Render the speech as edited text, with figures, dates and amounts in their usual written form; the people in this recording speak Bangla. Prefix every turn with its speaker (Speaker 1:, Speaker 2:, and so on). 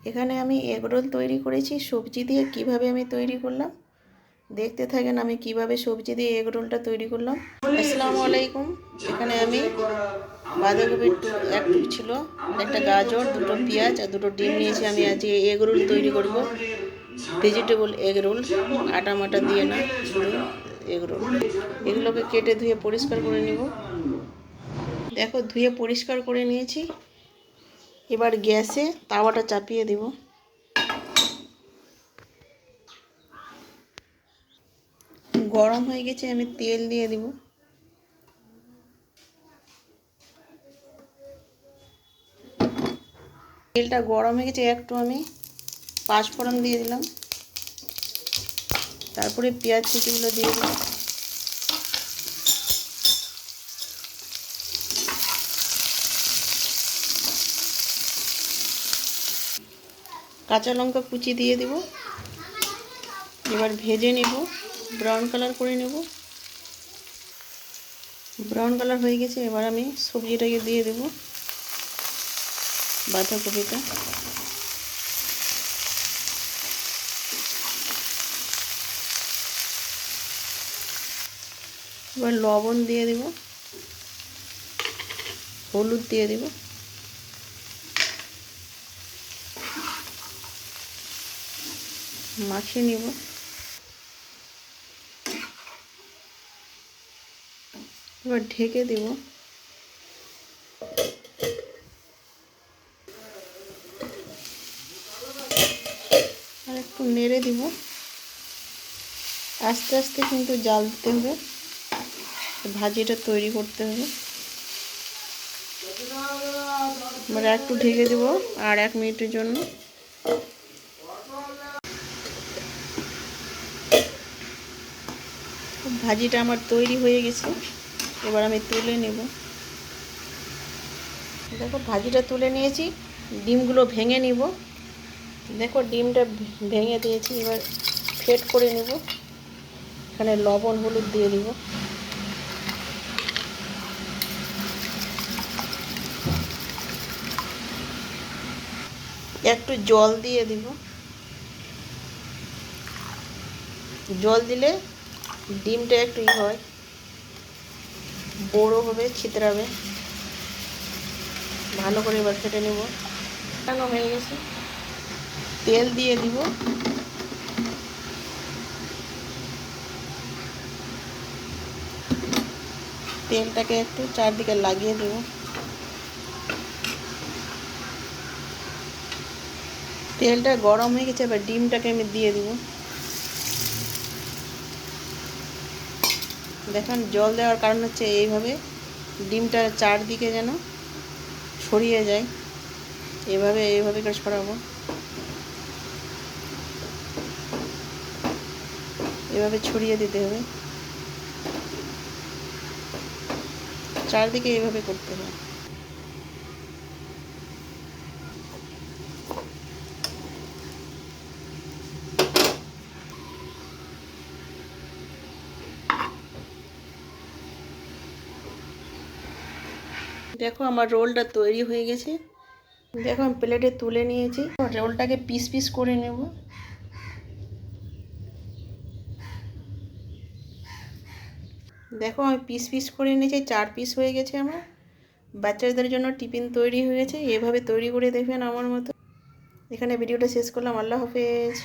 Speaker 1: এখানে আমি এগ রোল তৈরি করেছি সবজি দিয়ে। কিভাবে আমি তৈরি করলাম দেখতে থাকেন আমি কিভাবে সবজি দিয়ে এগ রোলটা তৈরি করলাম। আসসালামু আলাইকুম। এখানে আমি বাঁধাকপি এক টুক ছিল, একটা গাজর, দুটো পেঁয়াজ আর দুটো ডিম নিয়েছি। আমি আজ এগ রোল তৈরি করব, ভেজিটেবল এগ রোল, আটা মাটা দিয়ে না, শুধু এগ রোল। এগুলোকে কেটে ধুয়ে পরিষ্কার করে নেব। দেখো ধুয়ে পরিষ্কার করে নিয়েছি। এবার গ্যাসে তাওয়াটা চাপিয়ে দেব। গরম হয়ে গেছে, আমি তেল দিয়ে দেব। তেলটা গরম হয়ে গেছে, একটু আমি পাঁচফোড়ন দিয়ে দিলাম, তারপরে পেঁয়াজ কুচিগুলো দিয়ে দিলাম। কাঁচা লঙ্কা কুচি দিয়ে দেব। এবার ভেজে নেব, ব্রাউন কালার করে নেব। ব্রাউন কালার হয়ে গেছে, এবার আমি সবজিটাকে দিয়ে দেব, বাঁধাকপিটা। এবার লবণ দিয়ে দেব, হলুদ দিয়ে দেব, মাখিয়ে নেব। এবার ঢেকে দেব। আর একটু নেড়ে দিব। আস্তে আস্তে কিন্তু জাল দিতে হবে, ভাজিটা তৈরি করতে হবে। এবার একটু ঢেকে দেব আর 1 মিনিটের জন্য। ভাজিটা আমার তৈরি হয়ে গেছে, এবার আমি তুলে নেব। দেখো ভাজিটা তুলে নিয়েছি, ডিমগুলো ভেঙে নিব। দেখো ডিমটা ভেঙে দিয়েছি, এবার ফেট করে নেব। এখানে লবণ হলুদ দিয়ে দিব। একটু জল দিয়ে দিব। জল দিলে ডিমটা একটু হয়, বড়ো হবে, ছিতরাবে। ভালো করে এবার ফেটে নেব। ফেটানো হয়ে গেছে, তেল দিয়ে দিব। তেলটাকে একটু চারদিকে লাগিয়ে দেব। তেলটা গরম হয়ে গেছে, এবার ডিমটাকে আমি দিয়ে দিব। দেখুন জল দেওয়ার কারণ হচ্ছে এইভাবে ডিমটা চারদিকে যেন ছড়িয়ে যায়, এইভাবে করে ছড়াবো। এভাবে ছড়িয়ে দিতে হবে, চারদিকে এইভাবে করতে হবে। দেখো আমার রোলটা তৈরি হয়ে গেছে। দেখো আমি প্লেটে তুলে নিয়েছি। রোলটাকে পিস পিস করে নেব। দেখো আমি পিস পিস করে নিয়েছি, 4 পিস হয়ে গেছে আমার। বাচ্চাদের জন্য টিফিন তৈরি হয়ে গেছে। এভাবে তৈরি করে দেখবেন আমার মতো। এখানে ভিডিওটা শেষ করলাম। আল্লাহ হাফেজ।